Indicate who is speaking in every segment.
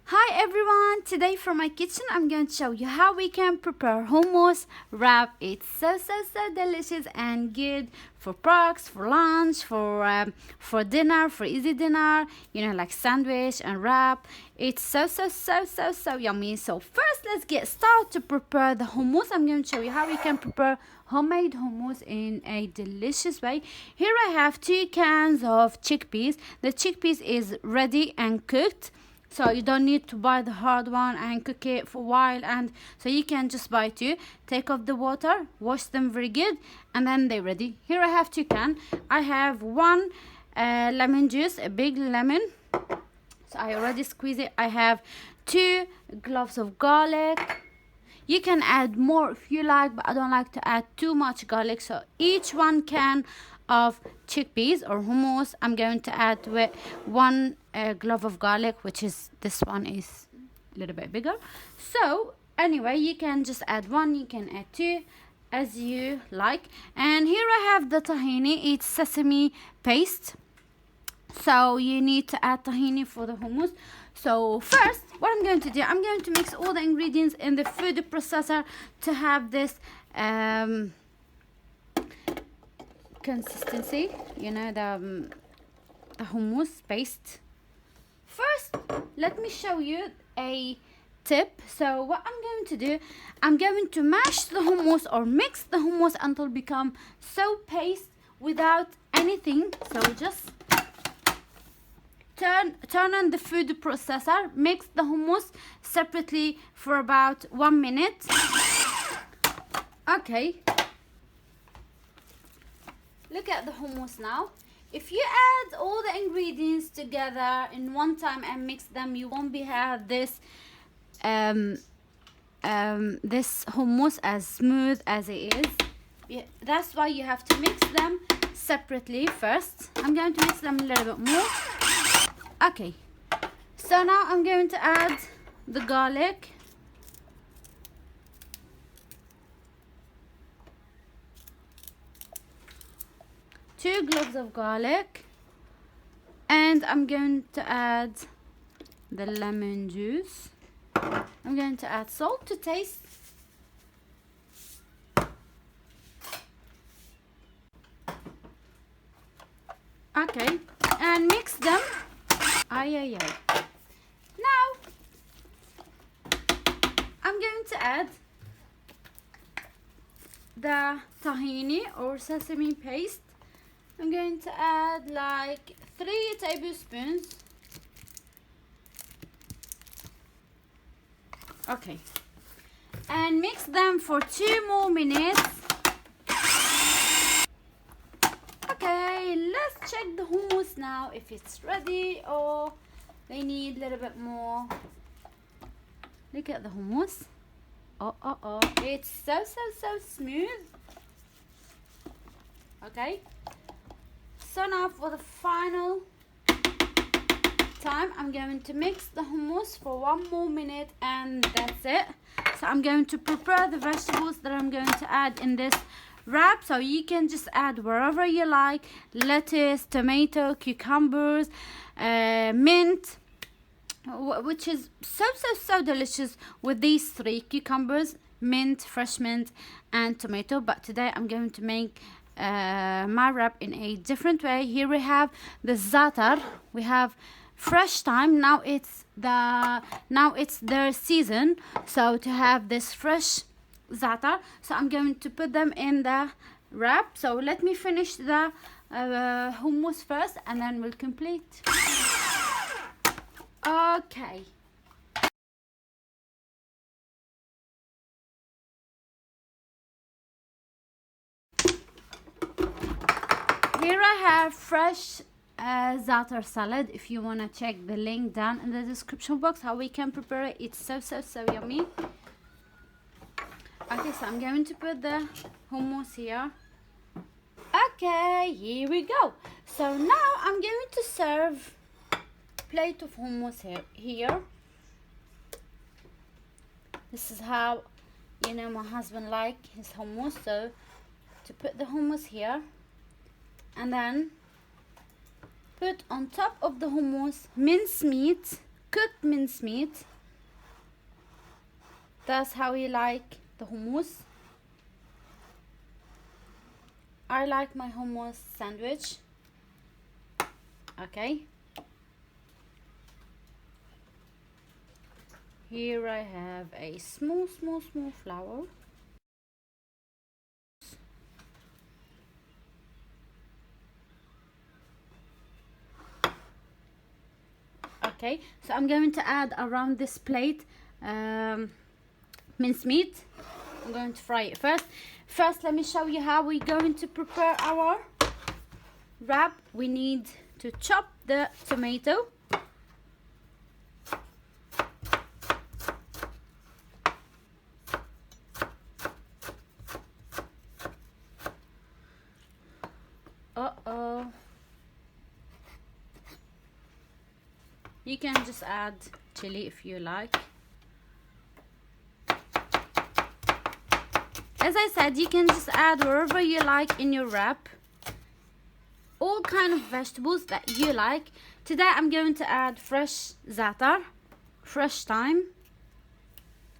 Speaker 1: Hi everyone! Today from my kitchen I'm going to show you how we can prepare hummus wrap. It's so delicious and good for breakfast, for lunch, for dinner, for easy dinner, like sandwich and wrap. It's so yummy. So first let's get started to prepare the hummus. I'm going to show you how we can prepare homemade hummus in a delicious way. Here I have 2 cans of chickpeas. The chickpeas is ready and cooked. So you don't need to buy the hard one and cook it for a while, and so you can just buy 2. Take off the water, wash them very good, and then they're ready. Here I have 2 cans. I have 1 lemon juice, a big lemon. So I already squeeze it. I have 2 cloves of garlic. You can add more if you like, but I don't like to add too much garlic. So each 1 can of chickpeas or hummus, I'm going to add with 1 clove of garlic, which is this one is a little bit bigger. So anyway, you can just add 1, you can add 2 as you like. And here I have the tahini. It's sesame paste. So you need to add tahini for the hummus. So first, what I'm going to do, I'm going to mix all the ingredients in the food processor to have this consistency, the hummus paste. First, let me show you a tip. So what I'm going to do, I'm going to mash the hummus or mix the hummus until become so paste without anything. So just turn on the food processor, mix the hummus separately for about 1 minute. Okay, look at the hummus now. If you add all the ingredients together in one time and mix them, you won't have this this hummus as smooth as it is. Yeah, that's why you have to mix them separately first. I'm going to mix them a little bit more. Okay, so now I'm going to add the garlic. Two cloves of garlic, and I'm going to add the lemon juice. I'm going to add salt to taste. Okay, and mix them. Now I'm going to add the tahini or sesame paste. I'm going to add like 3 tablespoons. Okay, and mix them for 2 more minutes. Okay, let's check the hummus now if it's ready or they need a little bit more. Look at the hummus. Oh, it's so smooth. Okay, so now for the final time, I'm going to mix the hummus for 1 more minute, and that's it. So I'm going to prepare the vegetables that I'm going to add in this wrap. So you can just add wherever you like: lettuce, tomato, cucumbers, mint, which is so delicious with these 3: cucumbers, mint, fresh mint, and tomato. But today I'm going to make my wrap in a different way. Here we have the za'atar. We have fresh thyme. Now it's their season, so to have this fresh za'atar, so I'm going to put them in the wrap. So let me finish the hummus first, and then we'll complete. Okay, here I have fresh za'atar salad. If you want to check the link down in the description box how we can prepare it. It's so yummy. Okay, so I'm going to put the hummus here. Okay, here we go. So now I'm going to serve a plate of hummus here. This is how my husband like his hummus. So to put the hummus here, and then put on top of the hummus mincemeat cooked mincemeat. That's how you like the hummus. I like my hummus sandwich. Okay. Here I have a small flour. Okay, so I'm going to add around this plate mincemeat. I'm going to fry it first. First, let me show you how we're going to prepare our wrap. We need to chop the tomato. Uh-oh. You can just add chili if you like. As I said, you can just add wherever you like in your wrap. All kind of vegetables that you like. Today I'm going to add fresh za'atar, fresh thyme.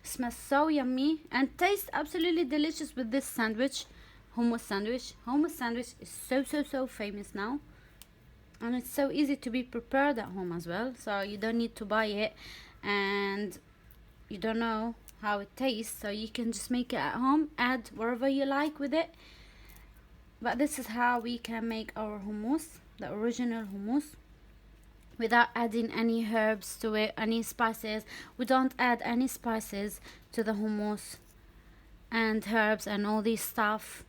Speaker 1: Smells so yummy and tastes absolutely delicious with this sandwich, hummus sandwich. Hummus sandwich is so famous now. And it's so easy to be prepared at home as well. So you don't need to buy it and you don't know how it tastes. So you can just make it at home, add wherever you like with it. But this is how we can make our hummus, the original hummus, without adding any herbs to it, any spices. We don't add any spices to the hummus and herbs and all this stuff.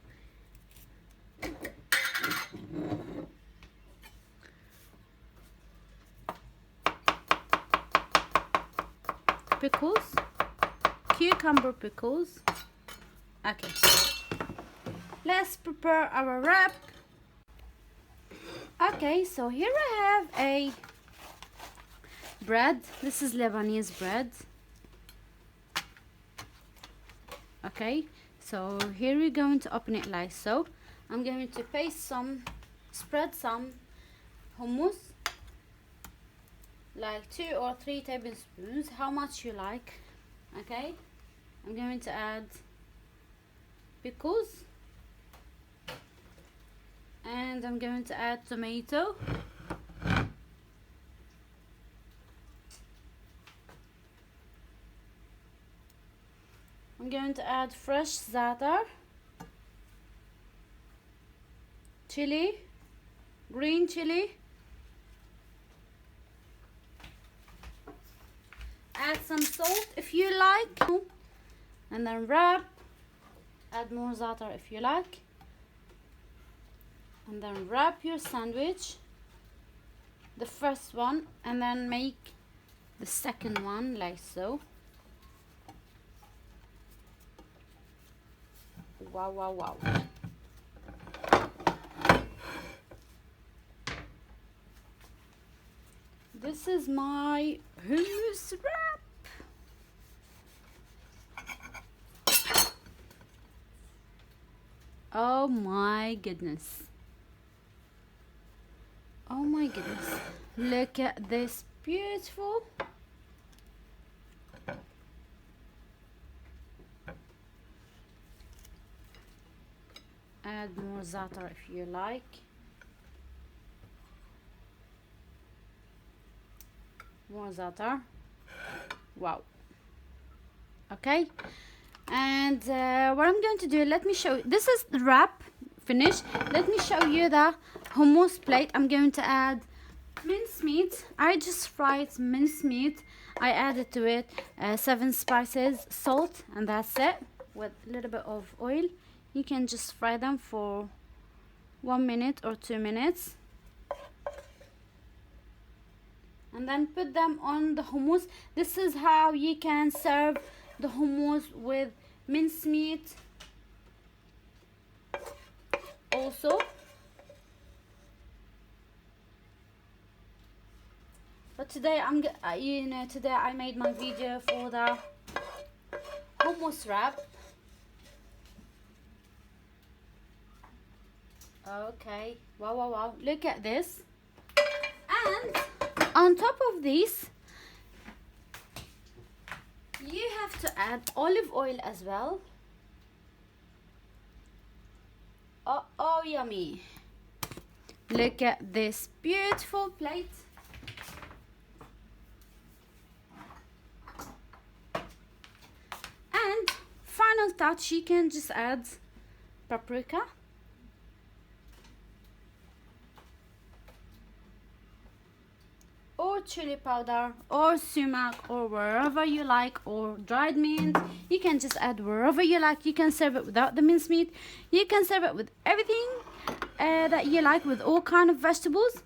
Speaker 1: Pickles, cucumber pickles. Okay, let's prepare our wrap. Okay, so here I have a bread. This is Lebanese bread. Okay, so here we're going to open it like so. I'm going to spread some hummus, like 2 or 3 tablespoons, how much you like. Okay, I'm going to add pickles and I'm going to add tomato. I'm going to add fresh za'atar, chili, green chili. Add some salt if you like, and then wrap. Add more za'atar if you like, and then wrap your sandwich, the first one, and then make the second one like so. Wow. This is my hummus wrap. Oh my goodness. Oh my goodness. Look at this beautiful. Add more za'atar if you like. More za'atar. Wow. Okay, and what I'm going to do, let me show you. This is the wrap finished. Let me show you the hummus plate. I'm going to add mincemeat. I just fried mincemeat. I added to it 7 spices, salt, and that's it, with a little bit of oil. You can just fry them for 1 minute or 2 minutes. And then put them on the hummus. This is how you can serve the hummus with mincemeat also. But today today I made my video for the hummus wrap. Okay, wow, look at this. And on top of this, to add olive oil as well. Oh, yummy. Look at this beautiful plate. And final touch, you can just add paprika. Or chili powder, or sumac, or wherever you like, or dried mint. You can just add wherever you like. You can serve it without the mincemeat. You can serve it with everything that you like, with all kind of vegetables.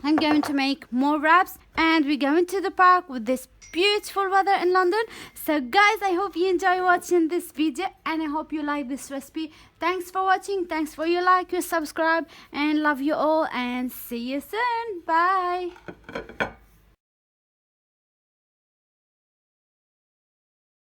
Speaker 1: I'm going to make more wraps, and we're going to the park with this beautiful weather in London. So guys, I hope you enjoy watching this video, and I hope you like this recipe. Thanks for watching. Thanks for your like, your subscribe, and love you all, and see you soon. Bye.